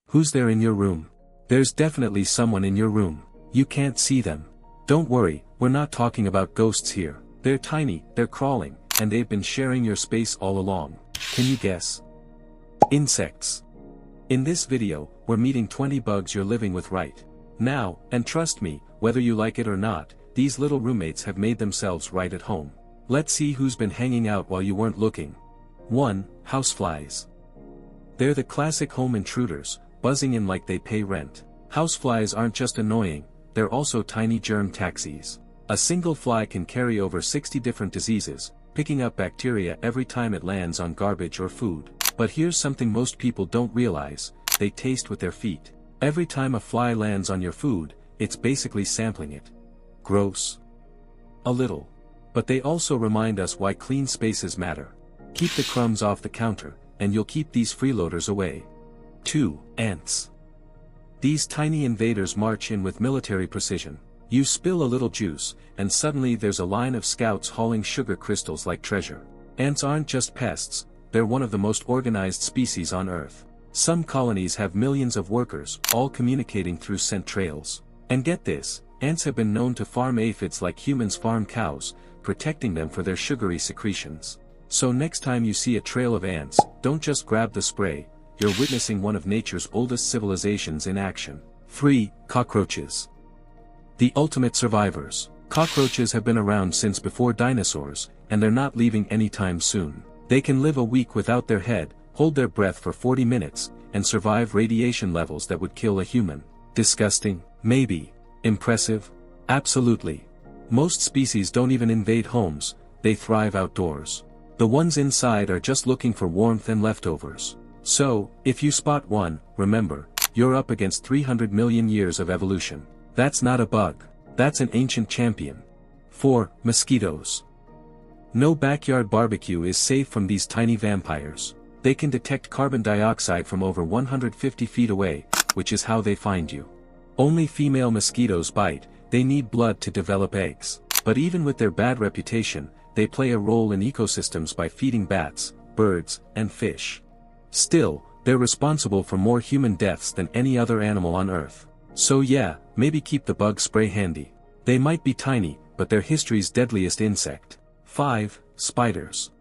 Who's there in your room? There's definitely someone in your room. You can't see them. Don't worry, we're not talking about ghosts here. They're tiny, they're crawling, and they've been sharing your space all along. Can you guess? Insects. In this video, we're meeting 20 bugs you're living with right now, and trust me, whether you like it or not, these little roommates have made themselves right at home. Let's see who's been hanging out while you weren't looking. 1. Houseflies. They're the classic home intruders, buzzing in like they pay rent. Houseflies aren't just annoying, they're also tiny germ taxis. A single fly can carry over 60 different diseases, picking up bacteria every time it lands on garbage or food. But here's something most people don't realize: they taste with their feet. Every time a fly lands on your food, it's basically sampling it. Gross? A little. But they also remind us why clean spaces matter. Keep the crumbs off the counter, and you'll keep these freeloaders away. 2. Ants. These tiny invaders march in with military precision. You spill a little juice, and suddenly there's a line of scouts hauling sugar crystals like treasure. Ants aren't just pests, they're one of the most organized species on Earth. Some colonies have millions of workers, all communicating through scent trails. And get this, ants have been known to farm aphids like humans farm cows, protecting them for their sugary secretions. So next time you see a trail of ants, don't just grab the spray, you're witnessing one of nature's oldest civilizations in action. 3. Cockroaches. The ultimate survivors. Cockroaches have been around since before dinosaurs, and they're not leaving anytime soon. They can live a week without their head, hold their breath for 40 minutes, and survive radiation levels that would kill a human. Disgusting? Maybe. Impressive? Absolutely. Most species don't even invade homes, they thrive outdoors. The ones inside are just looking for warmth and leftovers. So, if you spot one, remember, you're up against 300 million years of evolution. That's not a bug. That's an ancient champion. 4. Mosquitoes. No backyard barbecue is safe from these tiny vampires. They can detect carbon dioxide from over 150 feet away, which is how they find you. Only female mosquitoes bite, they need blood to develop eggs. But even with their bad reputation, they play a role in ecosystems by feeding bats, birds, and fish. Still, they're responsible for more human deaths than any other animal on Earth. So yeah, maybe keep the bug spray handy. They might be tiny, but they're history's deadliest insect. 5. Spiders.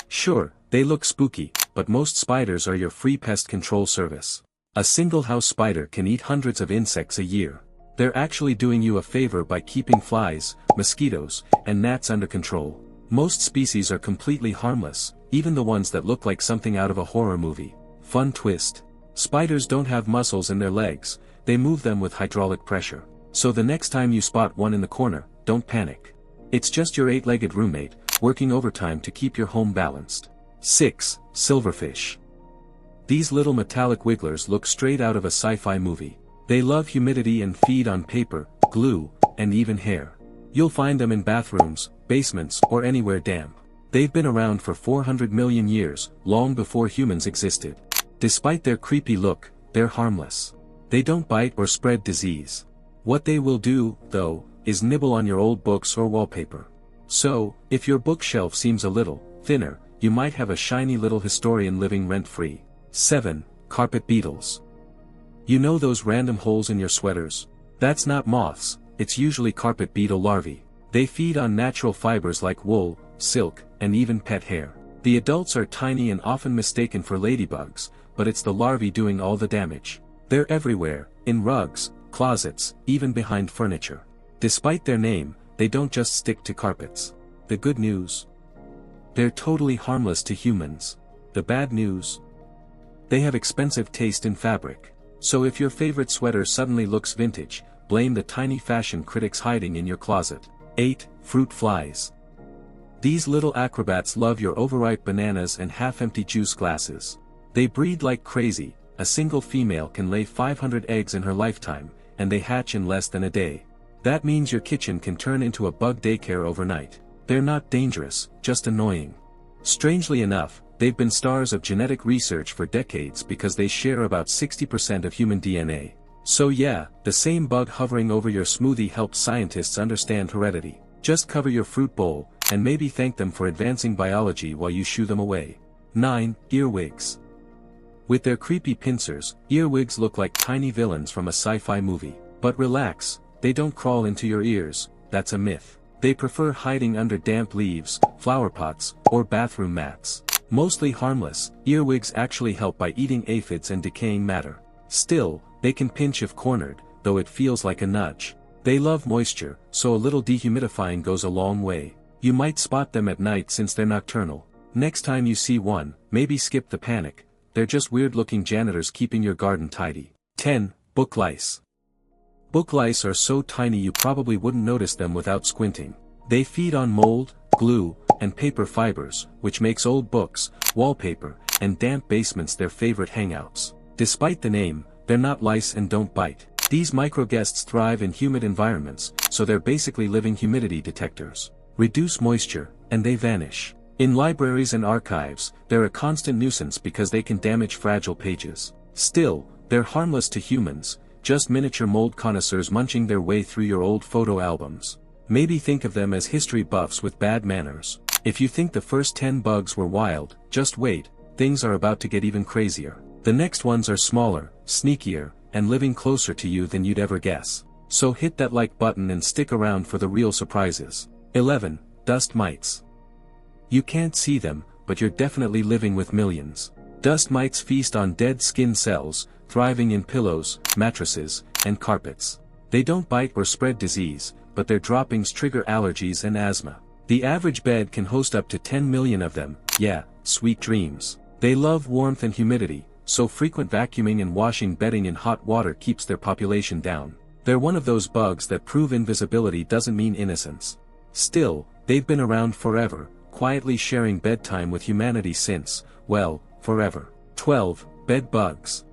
Sure, they look spooky, but most spiders are your free pest control service. A single house spider can eat hundreds of insects a year. They're actually doing you a favor by keeping flies, mosquitoes, and gnats under control. Most species are completely harmless, even the ones that look like something out of a horror movie. Fun twist. Spiders don't have muscles in their legs, they move them with hydraulic pressure. So the next time you spot one in the corner, don't panic. It's just your 8-legged roommate, working overtime to keep your home balanced. 6. Silverfish. These little metallic wigglers look straight out of a sci-fi movie. They love humidity and feed on paper, glue, and even hair. You'll find them in bathrooms, basements, or anywhere damp. They've been around for 400 million years, long before humans existed. Despite their creepy look, they're harmless. They don't bite or spread disease. What they will do, though, is nibble on your old books or wallpaper. So, if your bookshelf seems a little thinner, you might have a shiny little historian living rent-free. 7. Carpet beetles. You know those random holes in your sweaters? That's not moths, it's usually carpet beetle larvae. They feed on natural fibers like wool, silk, and even pet hair. The adults are tiny and often mistaken for ladybugs, but it's the larvae doing all the damage. They're everywhere, in rugs, closets, even behind furniture. Despite their name, they don't just stick to carpets. The good news? They're totally harmless to humans. The bad news? They have expensive taste in fabric. So if your favorite sweater suddenly looks vintage, blame the tiny fashion critics hiding in your closet. 8. Fruit flies. These little acrobats love your overripe bananas and half-empty juice glasses. They breed like crazy. A single female can lay 500 eggs in her lifetime, and they hatch in less than a day. That means your kitchen can turn into a bug daycare overnight. They're not dangerous, just annoying. Strangely enough, they've been stars of genetic research for decades because they share about 60% of human DNA. So yeah, the same bug hovering over your smoothie helps scientists understand heredity. Just cover your fruit bowl, and maybe thank them for advancing biology while you shoo them away. 9. Earwigs. With their creepy pincers, earwigs look like tiny villains from a sci-fi movie. But relax, they don't crawl into your ears, that's a myth. They prefer hiding under damp leaves, flower pots, or bathroom mats. Mostly harmless, earwigs actually help by eating aphids and decaying matter. Still, they can pinch if cornered, though it feels like a nudge. They love moisture, so a little dehumidifying goes a long way. You might spot them at night since they're nocturnal. Next time you see one, maybe skip the panic. They're just weird-looking janitors keeping your garden tidy. 10. Book lice. Book lice are so tiny you probably wouldn't notice them without squinting. They feed on mold, glue, and paper fibers, which makes old books, wallpaper, and damp basements their favorite hangouts. Despite the name, they're not lice and don't bite. These microguests thrive in humid environments, so they're basically living humidity detectors. Reduce moisture, and they vanish. In libraries and archives, they're a constant nuisance because they can damage fragile pages. Still, they're harmless to humans, just miniature mold connoisseurs munching their way through your old photo albums. Maybe think of them as history buffs with bad manners. If you think the first 10 bugs were wild, just wait, things are about to get even crazier. The next ones are smaller, sneakier, and living closer to you than you'd ever guess. So hit that like button and stick around for the real surprises. 11. Dust mites. You can't see them, but you're definitely living with millions. Dust mites feast on dead skin cells, thriving in pillows, mattresses, and carpets. They don't bite or spread disease, but their droppings trigger allergies and asthma. The average bed can host up to 10 million of them. Yeah, sweet dreams. They love warmth and humidity, so frequent vacuuming and washing bedding in hot water keeps their population down. They're one of those bugs that prove invisibility doesn't mean innocence. Still, they've been around forever, quietly sharing bedtime with humanity since, well, forever. 12. Bed bugs.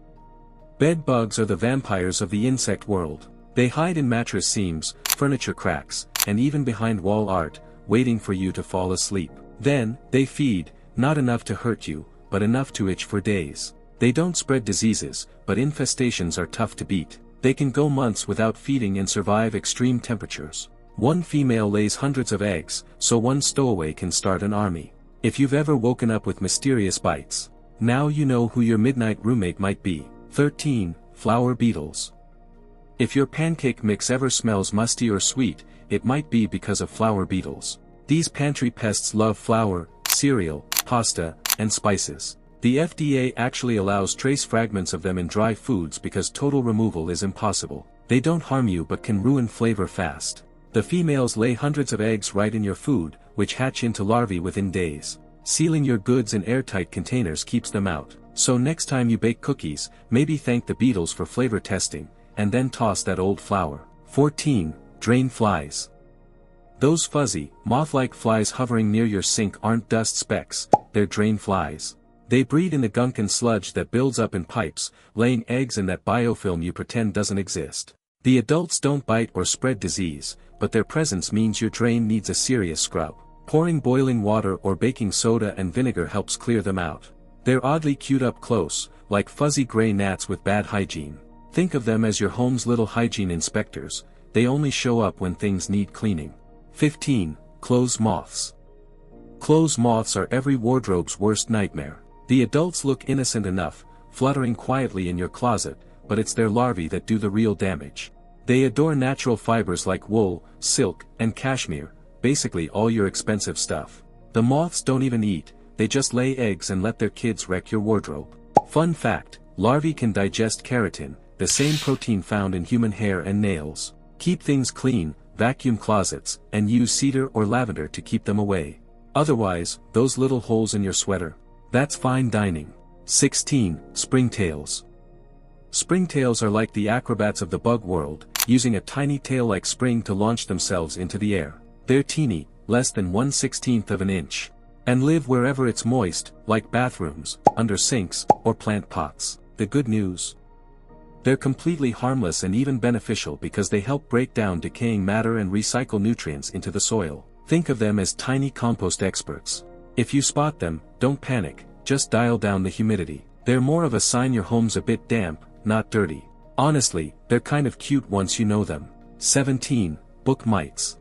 Bed bugs are the vampires of the insect world. They hide in mattress seams, furniture cracks, and even behind wall art, waiting for you to fall asleep. Then, they feed, not enough to hurt you, but enough to itch for days. They don't spread diseases, but infestations are tough to beat. They can go months without feeding and survive extreme temperatures. One female lays hundreds of eggs, so one stowaway can start an army. If you've ever woken up with mysterious bites, now you know who your midnight roommate might be. 13. Flour beetles. If your pancake mix ever smells musty or sweet, it might be because of flour beetles. These pantry pests love flour, cereal, pasta, and spices. The FDA actually allows trace fragments of them in dry foods because total removal is impossible. They don't harm you but can ruin flavor fast. The females lay hundreds of eggs right in your food, which hatch into larvae within days. Sealing your goods in airtight containers keeps them out. So next time you bake cookies, maybe thank the beetles for flavor testing, and then toss that old flour. 14. Drain flies. Those fuzzy, moth-like flies hovering near your sink aren't dust specks, they're drain flies. They breed in the gunk and sludge that builds up in pipes, laying eggs in that biofilm you pretend doesn't exist. The adults don't bite or spread disease, but their presence means your drain needs a serious scrub. Pouring boiling water or baking soda and vinegar helps clear them out. They're oddly cute up close, like fuzzy gray gnats with bad hygiene. Think of them as your home's little hygiene inspectors, they only show up when things need cleaning. 15. Clothes moths. Clothes moths are every wardrobe's worst nightmare. The adults look innocent enough, fluttering quietly in your closet, but it's their larvae that do the real damage. They adore natural fibers like wool, silk, and cashmere, basically all your expensive stuff. The moths don't even eat, they just lay eggs and let their kids wreck your wardrobe. Fun fact, larvae can digest keratin, the same protein found in human hair and nails. Keep things clean, vacuum closets, and use cedar or lavender to keep them away. Otherwise, those little holes in your sweater, that's fine dining. 16. Springtails. Springtails are like the acrobats of the bug world, using a tiny tail-like spring to launch themselves into the air. They're teeny, less than 1/16 of an inch. And live wherever it's moist, like bathrooms, under sinks, or plant pots. The good news? They're completely harmless and even beneficial because they help break down decaying matter and recycle nutrients into the soil. Think of them as tiny compost experts. If you spot them, don't panic, just dial down the humidity. They're more of a sign your home's a bit damp, not dirty. Honestly, they're kind of cute once you know them. 17. Book mites.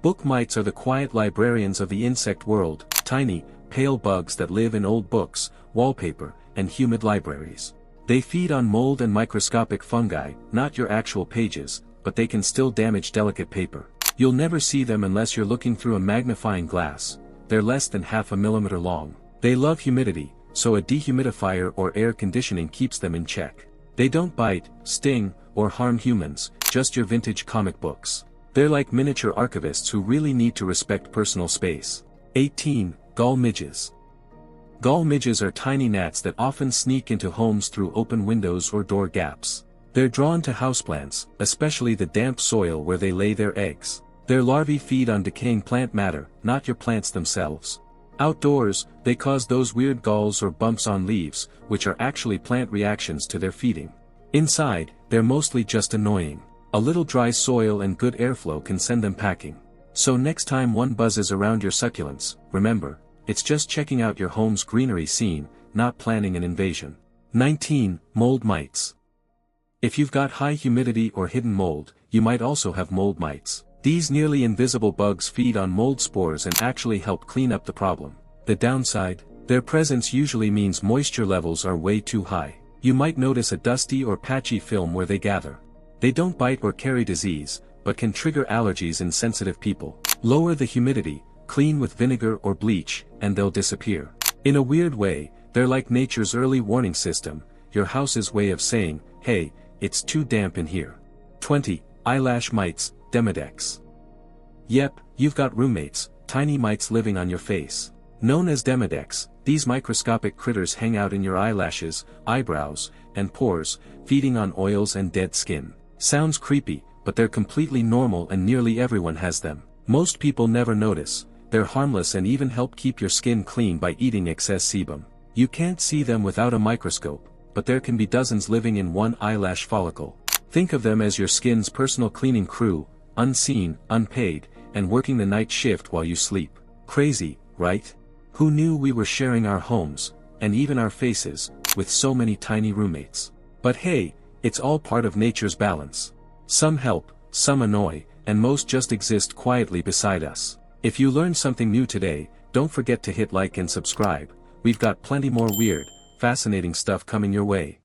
Book mites are the quiet librarians of the insect world, tiny, pale bugs that live in old books, wallpaper, and humid libraries. They feed on mold and microscopic fungi, not your actual pages, but they can still damage delicate paper. You'll never see them unless you're looking through a magnifying glass. They're less than half a millimeter long. They love humidity, so a dehumidifier or air conditioning keeps them in check. They don't bite, sting, or harm humans, just your vintage comic books. They're like miniature archivists who really need to respect personal space. 18. Gall midges. Gall midges are tiny gnats that often sneak into homes through open windows or door gaps. They're drawn to houseplants, especially the damp soil where they lay their eggs. Their larvae feed on decaying plant matter, not your plants themselves. Outdoors, they cause those weird galls or bumps on leaves, which are actually plant reactions to their feeding. Inside, they're mostly just annoying. A little dry soil and good airflow can send them packing. So next time one buzzes around your succulents, remember, it's just checking out your home's greenery scene, not planning an invasion. 19. Mold mites. If you've got high humidity or hidden mold, you might also have mold mites. These nearly invisible bugs feed on mold spores and actually help clean up the problem. The downside? Their presence usually means moisture levels are way too high. You might notice a dusty or patchy film where they gather. They don't bite or carry disease, but can trigger allergies in sensitive people. Lower the humidity, clean with vinegar or bleach, and they'll disappear. In a weird way, they're like nature's early warning system, your house's way of saying, hey, it's too damp in here. 20. Eyelash mites, Demodex. Yep, you've got roommates, tiny mites living on your face. Known as Demodex, these microscopic critters hang out in your eyelashes, eyebrows, and pores, feeding on oils and dead skin. Sounds creepy, but they're completely normal and nearly everyone has them. Most people never notice. They're harmless and even help keep your skin clean by eating excess sebum. You can't see them without a microscope, but there can be dozens living in one eyelash follicle. Think of them as your skin's personal cleaning crew, unseen, unpaid, and working the night shift while you sleep. Crazy, right? Who knew we were sharing our homes, and even our faces, with so many tiny roommates? But hey, it's all part of nature's balance. Some help, some annoy, and most just exist quietly beside us. If you learned something new today, don't forget to hit like and subscribe. We've got plenty more weird, fascinating stuff coming your way.